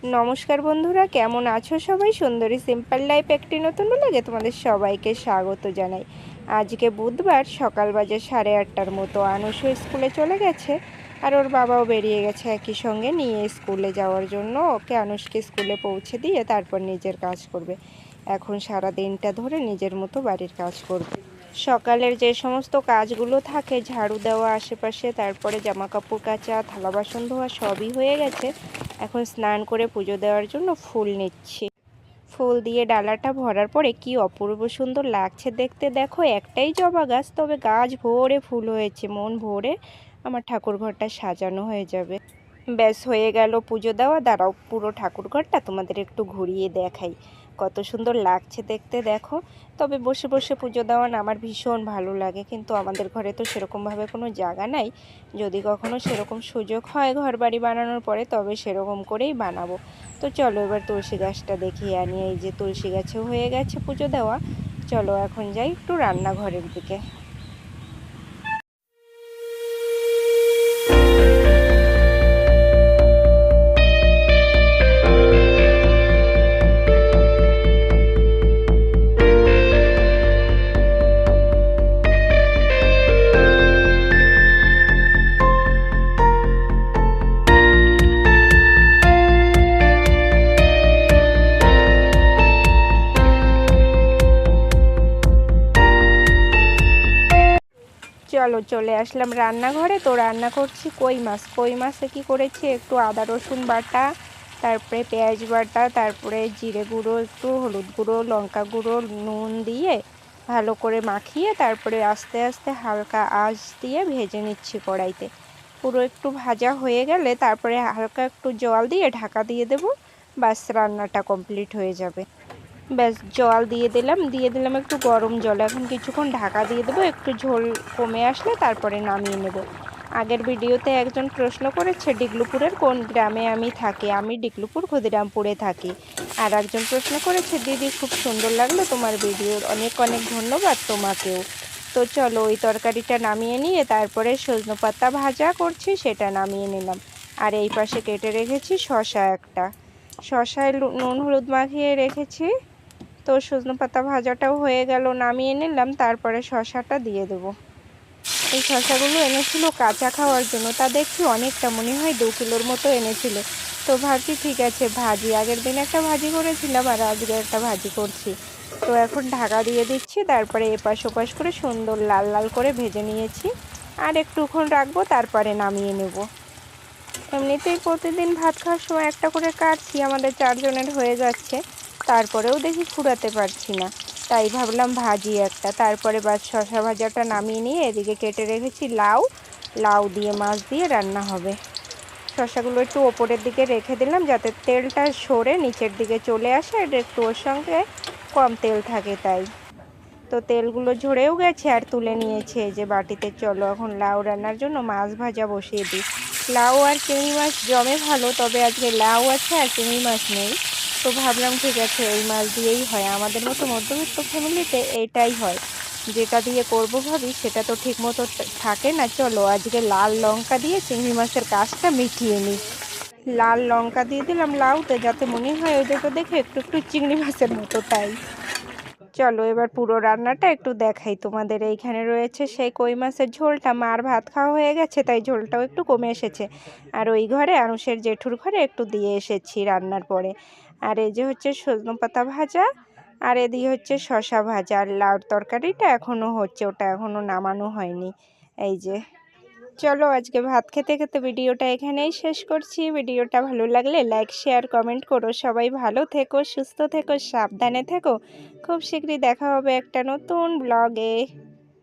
নমস্কার বন্ধুরা, কেমন আছো সবাই? সুন্দরী সিম্পল লাইফ একটি নতুন ব্লগে তোমাদের সবাইকে স্বাগত জানাই। আজকে বুধবার, সকাল বাজে 8:30টার মতো। আনুষও স্কুলে চলে গেছে আর ওর বাবাও বেরিয়ে গেছে একই সঙ্গে নিয়ে স্কুলে যাওয়ার জন্য। ওকে আনুষকে স্কুলে পৌঁছে দিয়ে তারপর নিজের কাজ করবে। এখন সারা দিনটা ধরে নিজের মতো বাড়ির কাজ করবে। সকালের যে সমস্ত কাজগুলো থাকে, ঝাড়ু দেওয়া আশেপাশে, তারপরে জামা কাপড় কাচা, থালা বাসন ধোয়া সবই হয়ে গেছে। এখন স্নান করে পুজো দেওয়ার জন্য ফুল নিচ্ছি। ফুল দিয়ে ডালাটা ভরার পরে কি অপূর্ব সুন্দর লাগছে দেখতে। দেখো, একটাই জবা গাছ, তবে গাছ ভরে ফুল হয়েছে। মন ভরে আমার ঠাকুর ঘরটা সাজানো হয়ে যাবে। ব্যাস হয়ে গেল পুজো দেওয়া। দাঁড়াও, পুরো ঠাকুর ঘরটা তোমাদের একটু ঘুরিয়ে দেখাই, কত সুন্দর লাগছে দেখতে। দেখো, তবে বসে বসে পুজো দেওয়া না আমার ভীষণ ভালো লাগে, কিন্তু আমাদের ঘরে তো সেরকমভাবে কোনো জায়গা নাই। যদি কখনো সেরকম সুযোগ হয় ঘর বাড়ি বানানোর পরে, তবে সেরকম করেই বানাবো। তো চলো এবার তুলসী গাছটা দেখিয়ে আনি। এই যে তুলসী গাছেও হয়ে গেছে পুজো দেওয়া। চলো এখন যাই একটু রান্নাঘরের দিকে। চলো চলে আসলাম রান্নাঘরে। তো রান্না করছি কই মাছ। কই মাছে কি করেছি, একটু আদা রসুন বাটা, তারপরে পেঁয়াজ বাটা, তারপরে জিরে গুঁড়ো, একটু হলুদ গুঁড়ো, লঙ্কা গুঁড়ো, নুন দিয়ে ভালো করে মাখিয়ে তারপরে আস্তে আস্তে হালকা আঁচ দিয়ে ভেজে নিচ্ছি কড়াইতে। পুরো একটু ভাজা হয়ে গেলে তারপরে হালকা একটু জল দিয়ে ঢাকা দিয়ে দেবো। বাস, রান্নাটা কমপ্লিট হয়ে যাবে। ব্যাস, জল দিয়ে দিলাম একটু গরম জল। এখন কিছুক্ষণ ঢাকা দিয়ে দেবো, একটু ঝোল কমে আসলে তারপরে নামিয়ে নেব। আগের ভিডিওতে একজন প্রশ্ন করেছে ডিগলুপুরের কোন গ্রামে আমি থাকি। আমি ডিগলুপুর ক্ষুদিরামপুরে থাকি। আর একজন প্রশ্ন করেছে, দিদি খুব সুন্দর লাগলো তোমার ভিডিও, অনেক অনেক ধন্যবাদ তোমাকেও। তো চলো ওই তরকারিটা নামিয়ে নিয়ে তারপরে সজনে পাতা ভাজা করছি, সেটা নামিয়ে নিলাম। আর এই পাশে কেটে রেখেছি শসা একটা, শসায় নুন হলুদ মাখিয়ে রেখেছি। তো সজনে পাতা ভাজাটাও হয়ে গেল, নামিয়ে নিলাম। তারপরে শসাটা দিয়ে দেবো। এই শসাগুলো এনেছিল কাঁচা খাওয়ার জন্য, তা দেখছি অনেকটা, মনে হয় 2 কিলোর মতো এনেছিল। তো ভাবছি ঠিক আছে ভাজি, আগের দিন একটা ভাজি করেছিলাম আর আজকে একটা ভাজি করছি। তো এখন ঢাকা দিয়ে দিচ্ছি, তারপরে এপাশ ওপাশ করে সুন্দর লাল লাল করে ভেজে নিয়েছি। আর একটুক্ষণ রাখবো, তারপরে নামিয়ে নেব। এমনিতেই প্রতিদিন ভাত খাওয়ার সময় একটা করে কাটছি, আমাদের 4 জনের হয়ে যাচ্ছে। তারপরেও দেখি ফুরাতে পারছি না, তাই ভাবলাম ভাজি একটা। তারপরে বাস শসা ভাজাটা নামিয়ে নিয়ে এদিকে কেটে রেখেছি লাউ। লাউ দিয়ে মাছ দিয়ে রান্না হবে। শসাগুলো একটু ওপরের দিকে রেখে দিলাম যাতে তেলটা সরে নিচের দিকে চলে আসে, আর একটু ওর সঙ্গে কম তেল থাকে তাই। তো তেলগুলো ঝরেও গেছে আর তুলে নিয়েছে এই যে বাটিতে। চলো এখন লাউ রান্নার জন্য মাছ ভাজা বসিয়ে দিই। লাউ আর চিংড়ি মাছ জমে ভালো, তবে আজকে লাউ আছে আর চিংড়ি মাছ নেই। তো ভাবলাম ঠিক আছে এই মাছ দিয়েই হয়, আমাদের মতো মধ্যবিত্ত ফ্যামিলিতে এটাই হয়। যেটা দিয়ে করব ভাবি সেটা তো ঠিক মতো থাকে না। চলো আজকে লাল লঙ্কা দিয়ে চিংড়ি মাছের কাজটা মিটিয়ে নিই। লাল লঙ্কা দিয়ে দিলাম লাউতে, যাতে মনে হয় ওই দুটো দেখে একটু একটু চিংড়ি মাছের মতো, তাই। চলো এবার পুরো রান্নাটা একটু দেখাই তোমাদের। এইখানে রয়েছে সেই কই মাছের ঝোলটা, মার ভাত খাওয়া হয়ে গেছে তাই ঝোলটাও একটু কমে এসেছে। আর ওই ঘরে আনুষের জেঠুর ঘরে একটু দিয়ে এসেছি রান্নার পরে। আর এই যে হচ্ছে সজনে পাতা ভাজা, আর এদিকে হচ্ছে শসা ভাজা। আর লাউর তরকারিটা এখনও হচ্ছে, ওটা এখনও নামানো হয়নি। এই যে, চলো আজকে ভাত খেতে খেতে ভিডিওটা এখানেই শেষ করছি। ভিডিওটা ভালো লাগলে লাইক শেয়ার কমেন্ট করো। সবাই ভালো থেকো, সুস্থ থেকো, সাবধানে থেকো। খুব শীঘ্রই দেখা হবে একটা নতুন ব্লগে।